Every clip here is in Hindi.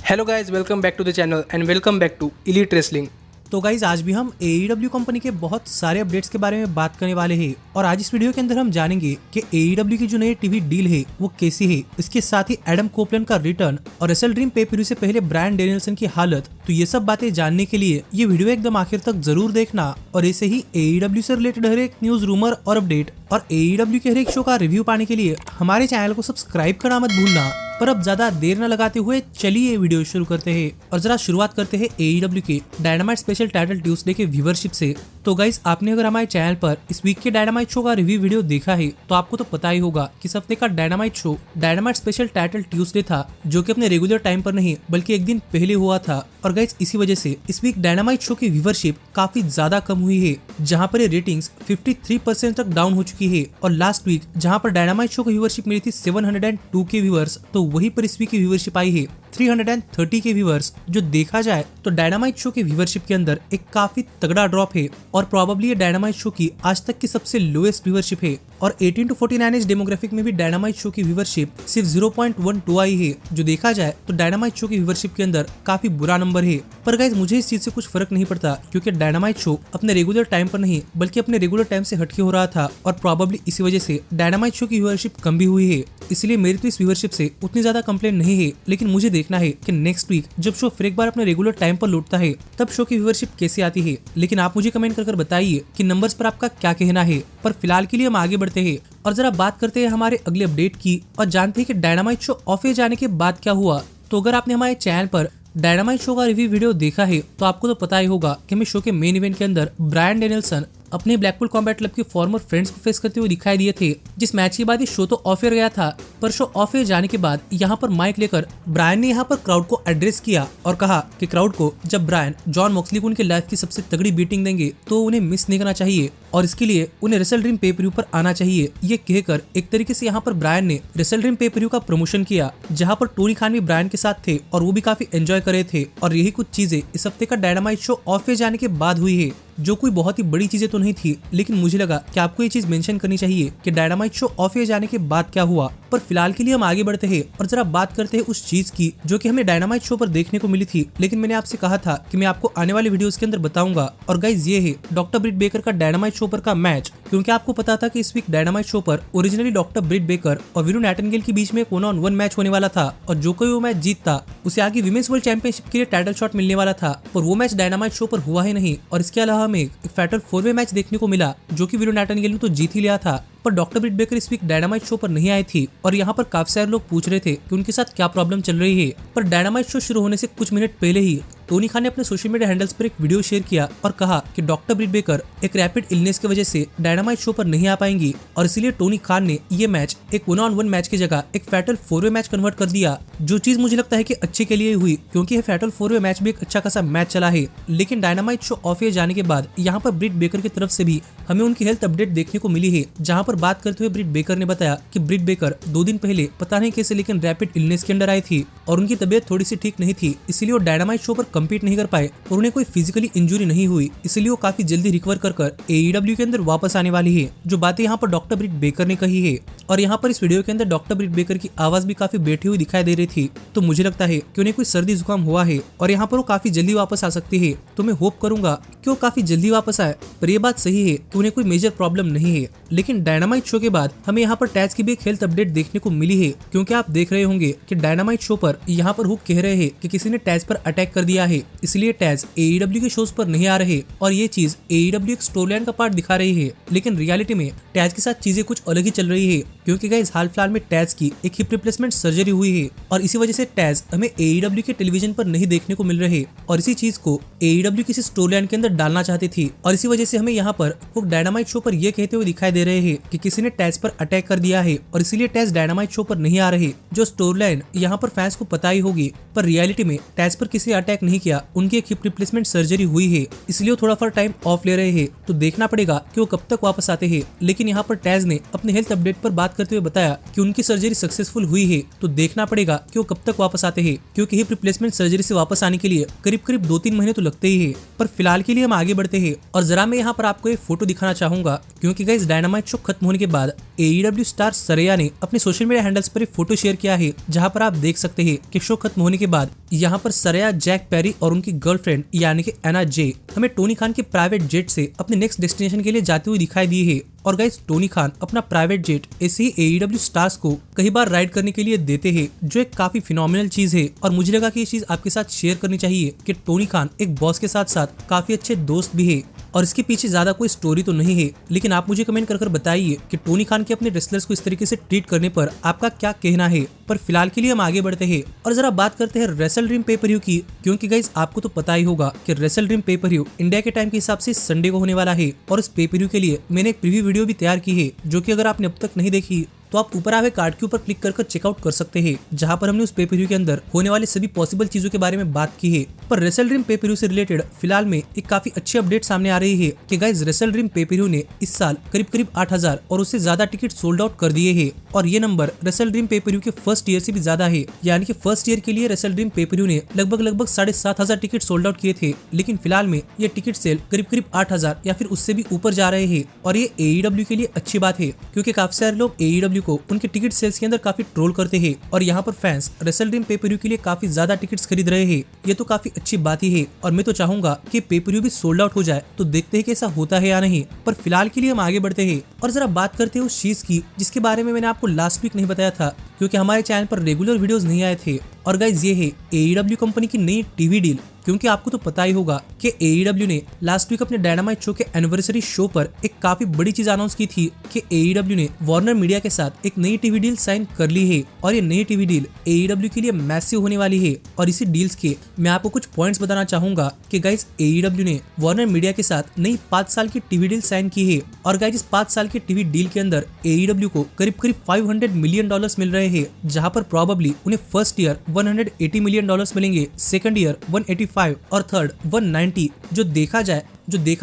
Hello guys, welcome back to the channel and welcome back to Elite Wrestling. तो गाइज आज भी हम AEW कंपनी के बहुत सारे अपडेट्स के बारे में बात करने वाले हैं और आज इस वीडियो के अंदर हम जानेंगे कि AEW की जो नई टीवी डील है वो कैसी है। इसके साथ ही एडम कोपलैंड का रिटर्न और रेसल ड्रीम पे पर व्यू से पहले ब्रायन डेनियल्सन की हालत। तो ये सब बातें जानने के लिए ये वीडियो एकदम आखिर तक जरूर देखना और ऐसे ही AEW से रिलेटेड हर एक न्यूज, रूमर और अपडेट और AEW के हर एक शो का रिव्यू पाने के लिए हमारे चैनल को सब्सक्राइब करना मत भूलना। पर अब ज्यादा देर न लगाते हुए चलिए वीडियो शुरू करते हैं और जरा शुरुआत करते हैं AEW के डायनामाइट स्पेशल टाइटल ट्यूसडे के व्यूवरशिप से। तो गाइस, आपने अगर हमारे चैनल पर इस वीक के डायनामाइट शो का रिव्यू वीडियो देखा है तो आपको तो पता ही होगा कि इस हफ्ते का dynamite show dynamite special title Tuesday था, जो कि अपने रेगुलर टाइम पर नहीं बल्कि एक दिन पहले हुआ था। और गाइस, इसी वजह से इस वीक डायनामाइट शो की व्यूवरशिप काफी ज्यादा कम हुई है, जहां पर ये रेटिंग्स 53% तक डाउन हो चुकी है। और लास्ट वीक जहां पर डायनामाइट शो की व्यूवरशिप मिली थी 702 के व्यूअर्स, तो वहीं पर इस वीक की व्यूवरशिप आई है 330 के व्यूअर्स। जो देखा जाए तो डायनामाइट शो के व्यूवरशिप के अंदर एक काफी तगड़ा ड्रॉप है और प्रोबेबली ये डायनामाइट शो की आज तक की सबसे लोएस्ट व्यूवरशिप है। और 18 to 49 एज डेमोग्राफिक में भी डायनामाइट शो की व्यूवरशिप सिर्फ 0.12 आई है। जो देखा जाए तो डायनामाइट शो की व्यूवरशिप के अंदर काफी बुरा नंबर है। पर गाइस, मुझे इस चीज से कुछ फर्क नहीं पड़ता क्योंकि डायनामाइट शो अपने रेगुलर टाइम पर नहीं बल्कि अपने रेगुलर टाइम से हटके हो रहा था और प्रोबेबली इसी वजह से डायनामाइट शो की व्यूवरशिप कम भी हुई है। इसलिए मेरी तो इस व्यूवरशिप से उतनी ज्यादा कंप्लेन नहीं है, लेकिन मुझे देखना है कि नेक्स्ट वीक जब शो फिर एक बार अपने रेगुलर टाइम पर लौटता है तब शो की व्यूवरशिप कैसे आती है। लेकिन आप मुझे कमेंट कर बताइए कि नंबर्स पर आपका क्या कहना है। पर फिलहाल के लिए हम आगे बढ़ते हैं और जरा बात करते हैं हमारे अगले अपडेट की और जानते हैं कि डायनामाइट शो ऑफ एयर जाने के बाद क्या हुआ। तो अगर आपने हमारे चैनल पर डायनामाइट शो का रिव्यू वीडियो देखा है तो आपको तो पता ही होगा कि हमें शो के मेन इवेंट के अंदर ब्रायन डेनियल्सन अपने ब्लैकपूल कॉम्बैट क्लब के फॉर्मर फ्रेंड्स को फेस करते हुए दिखाई दिए थे। जिस मैच के बाद ये शो तो ऑफ एयर गया था, पर शो ऑफ एयर जाने के बाद यहाँ पर माइक लेकर ब्रायन ने यहाँ पर क्राउड को एड्रेस किया और कहा कि क्राउड को जब ब्रायन जॉन मॉक्सली को उनके लाइफ की सबसे तगड़ी बीटिंग देंगे तो उन्हें मिस नहीं करना चाहिए और इसके लिए उन्हें रेसल ड्रीम पे पर व्यू पर आना चाहिए। ये कहकर एक तरीके से यहाँ पर ब्रायन ने रेसल ड्रीम पे पर व्यू का प्रमोशन किया, जहाँ पर टोनी खान भी ब्रायन के साथ थे और वो भी काफी एंजॉय कर रहे थे। और यही कुछ चीजें इस हफ्ते का डायनामाइट शो ऑफ एयर जाने के बाद हुई है, जो कोई बहुत ही बड़ी चीजें तो नहीं थी, लेकिन मुझे लगा कि आपको ये चीज मेंशन करनी चाहिए कि डायनामाइट शो ऑफ एयर जाने के बाद क्या हुआ। पर फिलहाल के लिए हम आगे बढ़ते हैं और जरा बात करते हैं उस चीज की जो कि हमें डायनामाइट शो पर देखने को मिली थी, लेकिन मैंने आपसे कहा था कि मैं आपको आने वाले वीडियोस के अंदर बताऊंगा। और गाइज, ये है डॉक्टर ब्रिट बेकर का डायनामाइट शो पर का मैच, क्योंकि आपको पता था कि इस वीक डायनामाइट शो पर ओरिजिनली डॉक्टर ब्रिट बेकर और वीरू नाइटिंगेल के बीच में 1-on-1 मैच होने वाला था और जो कोई वो मैच जीतता उसे आगे विमेंस वर्ल्ड चैंपियनशिप के लिए टाइटल शॉट मिलने वाला था। पर वो मैच डायनामाइट शो पर हुआ ही नहीं और इसके अलावा हमें एक फैटल 4-वे मैच देखने को मिला जो कि वीरू नाइटिंगेल ने तो जीत ही लिया था। पर डॉक्टर ब्रिट बेकर इस वीक डायनामाइट शो पर नहीं आई थी और यहाँ पर काफी सारे लोग पूछ रहे थे कि उनके साथ क्या प्रॉब्लम चल रही है। पर डायनामाइट शो शुरू होने से कुछ मिनट पहले ही टोनी खान ने अपने सोशल मीडिया हैंडल्स पर एक वीडियो शेयर किया और कहा कि डॉक्टर ब्रिट बेकर एक रैपिड इलनेस की वजह से डायनामाइट शो पर नहीं आ पाएंगी और इसीलिए टोनी खान ने ये मैच एक 1-on-1 मैच की जगह एक फैटल 4-वे मैच कन्वर्ट कर दिया, जो चीज मुझे लगता है कि अच्छे के लिए हुई क्योंकि ये फैटल 4-वे मैच भी एक अच्छा खासा मैच चला है। लेकिन डायनामाइट शो ऑफ एयर जाने के बाद यहाँ पर ब्रिट बेकर की तरफ से भी हमें उनकी हेल्थ अपडेट देखने को मिली है, जहाँ पर बात करते हुए ब्रिट बेकर ने बताया कि ब्रिट बेकर 2 दिन पहले पता नहीं कैसे लेकिन रैपिड इलनेस के अंदर आई थी और उनकी तबीयत थोड़ी सी ठीक नहीं थी, इसलिए वो डायनामाइट शो पर कम्पीट नहीं कर पाए और उन्हें कोई फिजिकली इंजरी नहीं हुई, इसलिए वो काफी जल्दी रिकवर कर AEW के अंदर वापस आने वाली है। जो बातें यहाँ पर डॉक्टर ब्रिट बेकर ने कही है और यहाँ पर इस वीडियो के अंदर डॉक्टर ब्रिट बेकर की आवाज भी काफी बैठी हुई दिखाई दे रही थी, तो मुझे लगता है कि उन्हें कोई सर्दी जुकाम हुआ है और यहाँ पर वो काफी जल्दी वापस आ सकती है। तो मैं होप करूंगा कि वो काफी जल्दी वापस आए। पर यह बात सही है कि उन्हें कोई मेजर प्रॉब्लम नहीं है। लेकिन डायनामाइट शो के बाद हमें यहाँ पर टैज की भी एक हेल्थ अपडेट देखने को मिली है, क्योंकि आप देख रहे होंगे कि डायनामाइट शो पर यहाँ पर हुक कह रहे हैं कि किसी ने टैज पर अटैक कर दिया है, इसलिए टैज AEW के शोज पर नहीं आ रहे और ये चीज AEW एक स्टोरीलाइन का पार्ट दिखा रही है। लेकिन रियलिटी में टैज के साथ चीजें कुछ अलग ही चल रही है, क्योंकि गाइस हाल फिलहाल में टैज की एक हिप रिप्लेसमेंट सर्जरी हुई है और इसी वजह से टैज हमें AEW के टेलीविजन पर नहीं देखने को मिल रहे और इसी चीज को AEW किसी स्टोरीलाइन के अंदर डालना चाहती थी और इसी वजह से हमें यहाँ पर हुक डायनामाइट शो पर यह कहते हुए दिखाई दे रहे हैं कि किसी ने टैज पर अटैक कर दिया है और इसीलिए टैज डायनामाइट शो पर नहीं आ रहे। जो स्टोरीलाइन यहाँ पर फैंस को पता ही होगी, पर रियलिटी में टैज पर किसी अटैक नहीं किया, उनकी एक हिप रिप्लेसमेंट सर्जरी हुई है, इसलिए वो थोड़ा फॉर टाइम ऑफ ले रहे हैं। तो देखना पड़ेगा कि वो कब तक वापस आते हैं। लेकिन यहाँ पर टैज ने अपने हेल्थ अपडेट पर बात करते हुए बताया कि उनकी सर्जरी सक्सेसफुल हुई है, तो देखना पड़ेगा कि वो कब तक वापस आते हैं, क्योंकि हिप रिप्लेसमेंट सर्जरी से वापस आने के लिए करीब 2-3 महीने तो लगते ही है। पर फिलहाल के लिए हम आगे बढ़ते हैं और जरा मैं यहाँ पर आपको एक फोटो दिखाना चाहूंगा, क्योंकि गाइस डायनामाइट शो खत्म होने के बाद AEW स्टार सरैया ने अपने सोशल मीडिया हैंडल्स पर एक फोटो शेयर किया है, जहां पर आप देख सकते हैं कि शो खत्म होने के बाद यहां पर सरैया, जैक पेरी और उनकी गर्लफ्रेंड यानी कि एना जे हमें टोनी खान के प्राइवेट जेट से अपने नेक्स्ट डेस्टिनेशन के लिए जाते हुए दिखाई दी है। और गाइस टोनी खान अपना प्राइवेट जेट ऐसे ही AEW स्टार्स को कई बार राइड करने के लिए देते हैं, जो एक काफी फिनोमिनल चीज है। और मुझे लगा कि ये चीज आपके साथ शेयर करनी चाहिए कि टोनी खान एक बॉस के साथ साथ काफी अच्छे दोस्त भी है। और इसके पीछे ज्यादा कोई स्टोरी तो नहीं है, लेकिन आप मुझे कमेंट कर बताइए कि टोनी खान के अपने रेसलर्स को इस तरीके से ट्रीट करने पर आपका क्या कहना है। पर फिलहाल के लिए हम आगे बढ़ते हैं और जरा बात करते हैं रेसल ड्रीम पेपर-व्यू की, क्योंकि गाइस आपको तो पता ही होगा कि रेसल ड्रीम पेपर-व्यू इंडिया के टाइम के हिसाब से संडे को होने वाला है। और इस पेपर-व्यू के लिए मैंने एक प्रीव्यू वीडियो भी तैयार की है, जो कि अगर आपने अब तक नहीं देखी तो आप ऊपर आए कार्ड के ऊपर क्लिक कर चेकआउट कर सकते हैं, जहां पर हमने उस पेपर-व्यू के अंदर होने वाले सभी पॉसिबल चीजों के बारे में बात की है। पर रेसल ड्रीम पेपर-व्यू से रिलेटेड फिलहाल में एक काफी अच्छी अपडेट सामने आ रही है कि गाइस रेसल ड्रीम पेपर-व्यू ने इस साल करीब 8,000 और उससे ज्यादा टिकट सोल्ड आउट कर दिए हैं। और ये नंबर रेसल ड्रीम पेपर-व्यू के फर्स्ट ईयर से भी ज्यादा है, यानी कि फर्स्ट ईयर के लिए रेसल ड्रीम पेपर-व्यू ने लगभग 7,500 टिकट सोल्ड आउट किए थे, लेकिन फिलहाल में ये टिकट सेल करीब 8,000 या फिर उससे भी ऊपर जा रहे हैं। और ये AEW के लिए अच्छी बात है, क्योंकि काफी सारे लोग AEW को उनके टिकट सेल्स के अंदर काफी ट्रोल करते हैं और यहाँ पर फैंस रेसल ड्रीम पेपर-व्यू के लिए काफी ज्यादा टिकट्स खरीद रहे हैं। ये तो काफी अच्छी बात ही है और मैं तो चाहूंगा कि पेपर-व्यू भी सोल्ड आउट हो जाए, तो देखते हैं कि ऐसा होता है या नहीं। पर फिलहाल के लिए हम आगे बढ़ते हैं और जरा बात करते हैं उस चीज की जिसके बारे में मैंने आपको लास्ट वीक नहीं बताया था, क्योंकि हमारे चैनल पर रेगुलर वीडियोस नहीं आए थे। और गाइस ये है AEW कंपनी की नई टीवी डील, क्योंकि आपको तो पता ही होगा कि AEW ने लास्ट वीक अपने डायनामाइट शो के एनिवर्सरी शो पर एक काफी बड़ी चीज अनाउंस की थी कि AEW ने वार्नर मीडिया के साथ एक नई टीवी डील साइन कर ली है। और ये नई टीवी डील AEW के लिए मैसिव होने वाली है। और इसी डील्स के मैं आपको कुछ पॉइंट्स बताना चाहूंगा कि गाइस AEW ने वार्नर मीडिया के साथ नई 5 साल की टीवी डील साइन की है। और गाइस इस 5 साल की टीवी डील के अंदर AEW को करीब $500 मिलियन मिल रहे हैं, जहां पर प्रोबेबली उन्हें फर्स्ट ईयर $180 मिलियन मिलेंगे, सेकंड ईयर 185 और थर्ड 190। जो देखा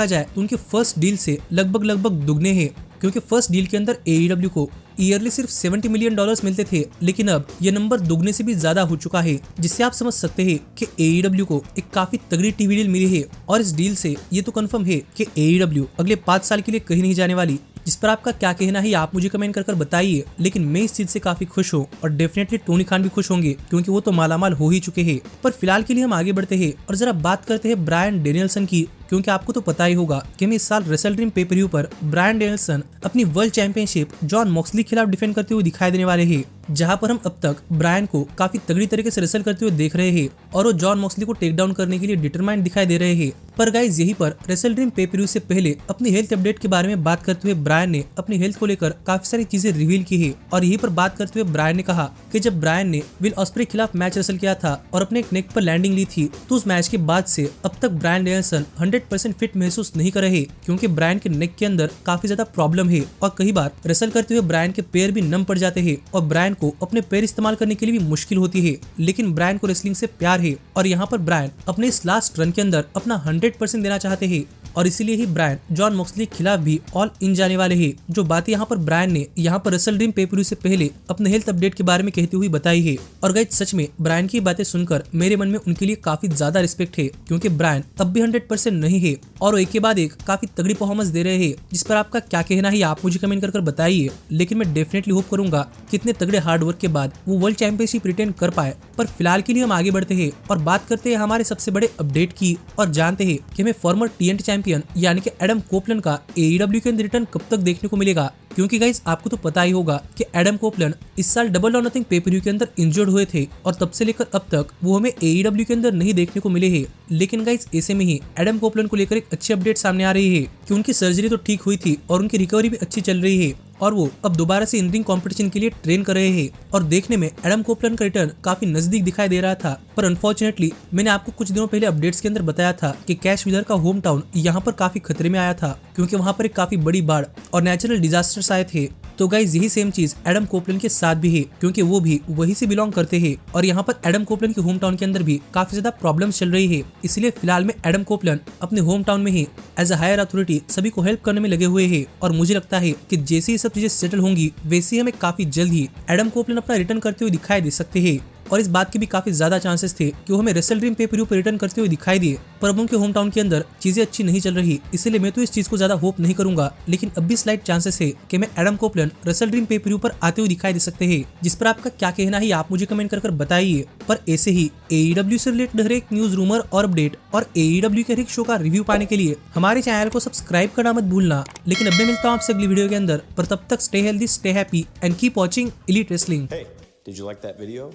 जाए तो उनके फर्स्ट डील से लगभग दुगने हैं, क्योंकि फर्स्ट डील के अंदर AEW को ईयरली सिर्फ $70 मिलियन मिलते थे, लेकिन अब ये नंबर दुगने से भी ज्यादा हो चुका है, जिससे आप समझ सकते हैं कि AEW को एक काफी तगड़ी टीवी डील मिली है। और इस डील से ये तो कंफर्म है कि AEW अगले 5 साल के लिए कहीं नहीं जाने वाली। जिस पर आपका क्या कहना है आप मुझे कमेंट कर बताइए, लेकिन मैं इस चीज से काफी खुश हूँ और डेफिनेटली टोनी खान भी खुश होंगे, क्योंकि वो तो मालामाल हो ही चुके हैं। पर फिलहाल के लिए हम आगे बढ़ते हैं और जरा बात करते हैं ब्रायन डेनियल्सन की, क्योंकि आपको तो पता ही होगा कि इस साल रेसल ड्रीम पेपर-व्यू पर ब्रायन डेनियल्सन अपनी वर्ल्ड चैंपियनशिप जॉन मॉक्सली के खिलाफ डिफेंड करते हुए दिखाई देने वाले हैं, जहां पर हम अब तक ब्रायन को काफी तगड़ी तरीके से रेसल करते हुए देख रहे हैं और वो जॉन मॉक्सली को टेक डाउन करने के लिए डिटरमाइंड दिखाई दे रहे हैं। पर गाइस यहीं पर रेसल ड्रीम पेपर-व्यू से पहले अपनी हेल्थ अपडेट के बारे में बात करते हुए ब्रायन ने अपनी हेल्थ को लेकर काफी सारी चीजें रिवील की है। और यहीं पर बात करते हुए ब्रायन ने कहा कि जब ब्रायन ने विल ऑस्प्रे के खिलाफ मैच रेसल किया था और अपने एक नेक पर लैंडिंग ली थी, तो उस मैच के बाद से अब तक ब्रायन डेनियल्सन 100% फिट महसूस नहीं कर रहे, क्योंकि ब्रायन के नेक के अंदर काफी ज्यादा प्रॉब्लम है और कई बार रेसल करते हुए ब्रायन के पैर भी नम पड़ जाते हैं और ब्रायन को अपने पैर इस्तेमाल करने के लिए भी मुश्किल होती है। लेकिन ब्रायन को रेसलिंग से प्यार है और यहाँ पर ब्रायन अपने इस लास्ट रन के अंदर अपना 100% देना चाहते हैं और इसीलिए ही ब्रायन जॉन मॉक्सली के खिलाफ भी ऑल इन जाने वाले हैं। जो बातें यहाँ पर ब्रायन ने यहाँ पर रेसल ड्रीम पेपर-व्यू से पहले अपने हेल्थ अपडेट के बारे में कहती हुई बताई है। और गाइस सच में ब्रायन की बातें सुनकर मेरे मन में उनके लिए काफी ज्यादा रिस्पेक्ट है, क्योंकि ब्रायन अब भी 100% नहीं है और वो एक के बाद एक काफी तगड़ी परफॉर्मेंस दे रहे हैं। जिस पर आपका क्या कहना है आप मुझे कमेंट कर बताइए, लेकिन मैं डेफिनेटली होप करूंगा कितने तगड़े हार्ड वर्क के बाद वो वर्ल्ड चैंपियनशिप रिटेन कर पाए। पर फिलहाल के लिए हम आगे बढ़ते हैं और बात करते हैं हमारे सबसे बड़े अपडेट की और जानते हैं कि हमें फॉर्मर TNT चैंपियन यानी कि एडम कोपलन का AEW के अंदर रिटर्न कब तक देखने को मिलेगा। क्योंकि गाइस आपको तो पता ही होगा कि एडम कोपलन इस साल डबल और नथिंग पेपर-व्यू के अंदर इंजर्ड हुए थे और तब से लेकर अब तक वो हमें AEW के अंदर नहीं देखने को मिले हैं। लेकिन गाइस ऐसे में ही एडम कोपलन को लेकर एक अच्छी अपडेट सामने आ रही है कि उनकी सर्जरी तो ठीक हुई थी और उनकी रिकवरी भी अच्छी चल रही है और वो अब दोबारा से इन रिंग कॉम्पिटिशन के लिए ट्रेन कर रहे हैं। और देखने में एडम कोपलन का रिटर्न काफी नजदीक दिखाई दे रहा था, पर अनफॉर्चुनेटली मैंने आपको कुछ दिनों पहले अपडेट्स के अंदर बताया था कि कैश व्हीलर का होम टाउन यहाँ पर काफी खतरे में आया था, क्योंकि वहाँ पर एक काफी बड़ी बाढ़ और नेचुरल डिजास्टर्स आए थे। तो गाइस यही सेम चीज एडम कोपलन के साथ भी है, क्योंकि वो भी वहीं से बिलोंग करते हैं और यहाँ पर एडम कोपलन के होम टाउन के अंदर भी काफी ज्यादा प्रॉब्लम्स चल रही है। इसलिए फिलहाल में एडम कोपलन अपने होम टाउन में ही एज अ हायर अथॉरिटी सभी को हेल्प करने में लगे हुए हैं और मुझे लगता है कि जैसे ही सब चीजें सेटल होंगी वैसे ही हमें काफी जल्द ही एडम कोपलन अपना रिटर्न करते हुए दिखाई दे सकते हैं। और इस बात के भी काफी ज्यादा चांसेस थे कि वो हमें रेसल ड्रीम पे पर रिटर्न करते हुए दिखाई दिए, पर अब उनके होम टाउन के अंदर चीजें अच्छी नहीं चल रही, इसलिए मैं तो इस चीज को ज्यादा होप नहीं करूंगा। लेकिन अब भी स्लाइट चांसेस है कि मैं एडम कोपलैंड रेसल ड्रीम पे पर आते हुए दिखाई दे सकते हैं, जिस पर आपका क्या कहना है आप मुझे कमेंट कर बताइए। पर ऐसे ही AEW से रिलेटेड हर एक न्यूज, रूमर और अपडेट और AEW के हर एक शो का रिव्यू पाने के लिए हमारे चैनल को सब्सक्राइब करना मत भूलना। लेकिन अब मैं मिलता हूँ आपसे अगली वीडियो के अंदर, पर तब तक stay healthy, stay happy and keep watching elite wrestling. Hey, did you like that video?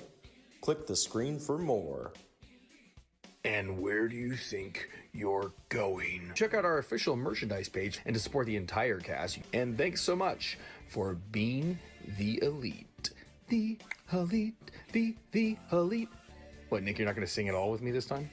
Click the screen for more. And where do you think you're going? Check out our official merchandise page and to support the entire cast. And thanks so much for being the elite. The elite, the elite. What, Nick, you're not going to sing it all with me this time?